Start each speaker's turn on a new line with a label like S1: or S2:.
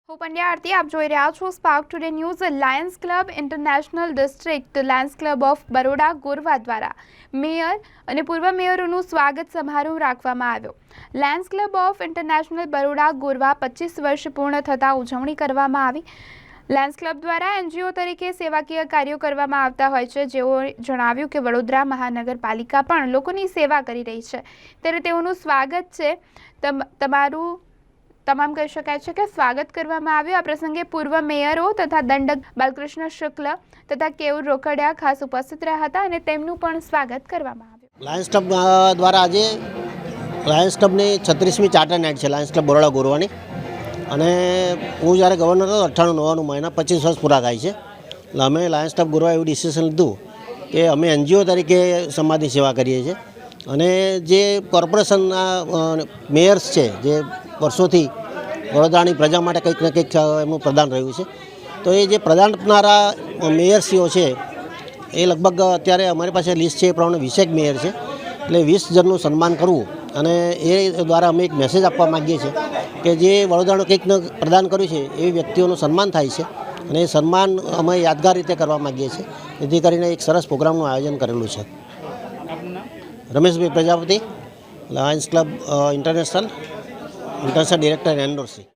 S1: હું પંડ્યા આરતી આપ જોઈ રહ્યા છો spark today news. Lions Club international district Lions club of Baroda Gorwa દ્વારા મેયર અને પૂર્વ મેયરોનું સ્વાગત સમારોહ રાખવામાં આવ્યો। Lions club of international Baroda Gorwa 25 વર્ષ પૂર્ણ થતા ઉજવણી કરવામાં આવી। લાયન્સ ક્લબ દ્વારા એનજીઓ તરીકે સેવાકીય કાર્યો કરવામાં આવતા હોય છે। જેઓએ જણાવ્યું કે વડોદરા મહાનગરપાલિકા પણ લોકોની સેવા કરી રહી છે, ત્યારે તેઓનું સ્વાગત છે તમામ કહી શકાય છે કે સ્વાગત કરવામાં આવ્યું। આ પ્રસંગે પૂર્વ મેયરો તથા દંડક બાલકૃષ્ણ શુક્લ તથા કેયુર રોકડિયા ખાસ ઉપસ્થિત રહ્યા હતા અને તેમનું પણ સ્વાગત કરવામાં આવ્યું।
S2: લાયન્સ ક્લબ દ્વારા આજે લાયન્સ ક્લબની 36મી ચાર્ટર નાઇટ છે લાયન્સ ક્લબ બરોડા ગોરવાની। અને હું જ્યારે ગવર્નર હતો 98-99 મહિના 25 વર્ષ પૂરા થાય છે, એટલે અમે લાયન્સ ક્લબ ગોરવા એવું ડિસિઝન લીધું કે અમે એનજીઓ તરીકે સમાજની સેવા કરીએ છીએ। અને જે કોર્પોરેશનના મેયર્સ છે જે વર્ષોથી વડોદરાની પ્રજા માટે કંઈક ને કંઈક એમનું પ્રદાન રહ્યું છે, તો એ જે પ્રદાન આપનારા મેયરશ્રીઓ છે એ લગભગ અત્યારે અમારી પાસે લિસ્ટ છે એ પ્રમાણે 20 મેયર છે, એટલે 20 જણનું સન્માન કરવું અને એ દ્વારા અમે એક મેસેજ આપવા માગીએ છીએ કે જે વડોદરાનું કંઈક પ્રદાન કર્યું છે એવી વ્યક્તિઓનું સન્માન થાય છે અને એ સન્માન અમે યાદગાર રીતે કરવા માગીએ છીએ। જેથી કરીને એક સરસ પ્રોગ્રામનું આયોજન કરેલું છે। Rameshbhai Prajapati, Lions Club International director એન્ડોર્સી।